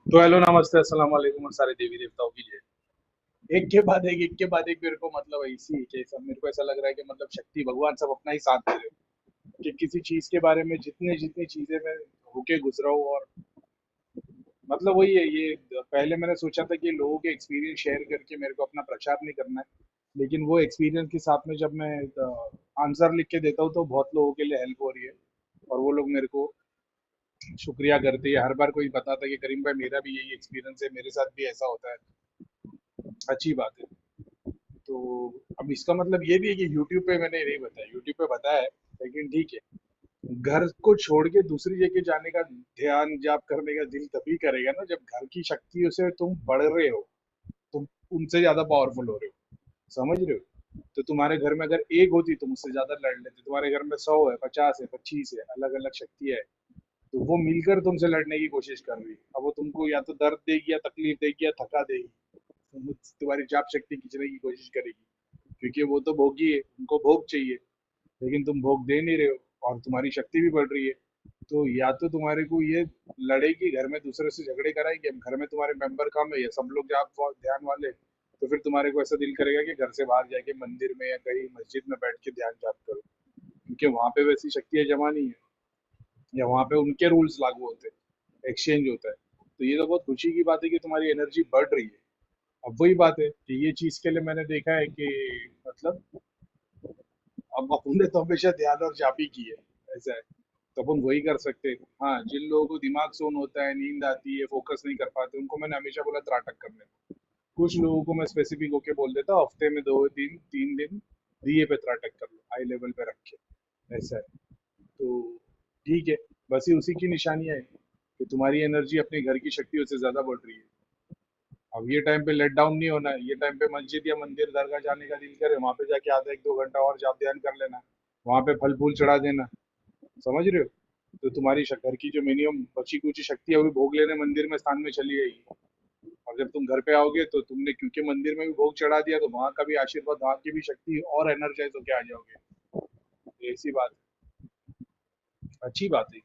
तो हेलो नमस्ते अस्सलाम वालेकुम और सारे देवी देवताओं की जय। एक के बाद एक मेरे को मतलब ऐसी कि सब मेरे को ऐसा लग रहा है कि मतलब शक्ति भगवान सब अपना ही साथ दे रहे हो कि किसी चीज के बारे में जितने जितनी चीजें मैं होके गुजरा हूँ। और मतलब वही है ये। पहले मैंने सोचा था कि लोगों के एक्सपीरियंस शेयर करके मेरे को अपना प्रचार नहीं करना है, लेकिन वो एक्सपीरियंस के साथ में जब मैं आंसर लिख के देता हूँ तो बहुत लोगों के लिए हेल्प हो रही है। और वो लोग मेरे को शुक्रिया करते हैं। हर बार कोई बताता है कि करीम भाई मेरा भी यही एक्सपीरियंस है, मेरे साथ भी ऐसा होता है। अच्छी बात है। तो अब इसका मतलब ये भी है कि यूट्यूब पे मैंने नहीं बताया, यूट्यूब पे बताया है, लेकिन ठीक है। घर को छोड़ के दूसरी जगह जाने का ध्यान जाप करने का दिल तभी करेगा ना जब घर की शक्तियों से तुम बढ़ रहे हो, तुम उनसे ज्यादा पावरफुल हो रहे हो। समझ रहे हो? तो तुम्हारे घर में अगर एक होती तुम उससे ज्यादा लड़ लेते, तुम्हारे घर में 100 है, 50 है, 25 है, अलग अलग शक्तियां है, तो वो मिलकर तुमसे लड़ने की कोशिश कर रही है। अब वो तुमको या तो दर्द देगी या तकलीफ देगी या थका देगी, तुम्हारी जाप शक्ति खींचने की कोशिश करेगी, क्योंकि वो तो भोगी है, उनको भोग चाहिए। लेकिन तुम भोग दे नहीं रहे हो और तुम्हारी शक्ति भी बढ़ रही है। तो या तो तुम्हारे को ये लड़ेगी, घर में दूसरे से झगड़े कराएगी, अब घर में तुम्हारे मेंबर कम है या सब लोग जाप ध्यान वाले, तो फिर तुम्हारे को ऐसा दिल करेगा कि घर से बाहर जाके मंदिर में या कहीं मस्जिद में बैठ के ध्यान जाप करो, क्योंकि वहां पे वैसी शक्तियां जमा नहीं है, या वहां पे उनके रूल्स लागू होते हैं, एक्सचेंज होता है। तो ये तो बहुत खुशी की बात है कि तुम्हारी एनर्जी बढ़ रही है। अब वही बात है कि ये चीज के लिए मैंने देखा है कि मतलब अब अपने तो हमेशा ध्यान और जाप ही की है, ऐसा है। तो अपन वही कर सकते हैं। हाँ, जिन लोगों को दिमाग सोन होता है, नींद आती है, फोकस नहीं कर पाते, उनको मैंने हमेशा बोला त्राटक करने को। कुछ लोगों को मैं स्पेसिफिक होके बोल देता हूँ, हफ्ते में 2 दिन 3 दिन दिए पे त्राटक कर लो, हाई लेवल पे रख के, ऐसा है। तो ठीक है, बस ये उसी की निशानियां है कि तुम्हारी एनर्जी अपने घर की शक्तियों से ज्यादा बढ़ रही है। अब ये टाइम पे लेट डाउन नहीं होना है, ये टाइम पे मस्जिद या मंदिर दरगाह जाने का दिल करे, वहां पे जाके आधा 1-2 घंटा और जाप ध्यान कर लेना, वहां पे फल फूल चढ़ा देना। समझ रहे हो? तो तुम्हारी घर की जो मिनिमम बची कुची शक्ति है वो भी भोग लेने मंदिर में स्थान में चली जाएगी। और जब तुम घर पे आओगे तो तुमने क्योंकि मंदिर में भी भोग चढ़ा दिया, तो वहां का भी आशीर्वाद, वहां की भी शक्ति और एनर्जाइज होके आ जाओगे। तो ऐसी बात है, अच्छी बात है।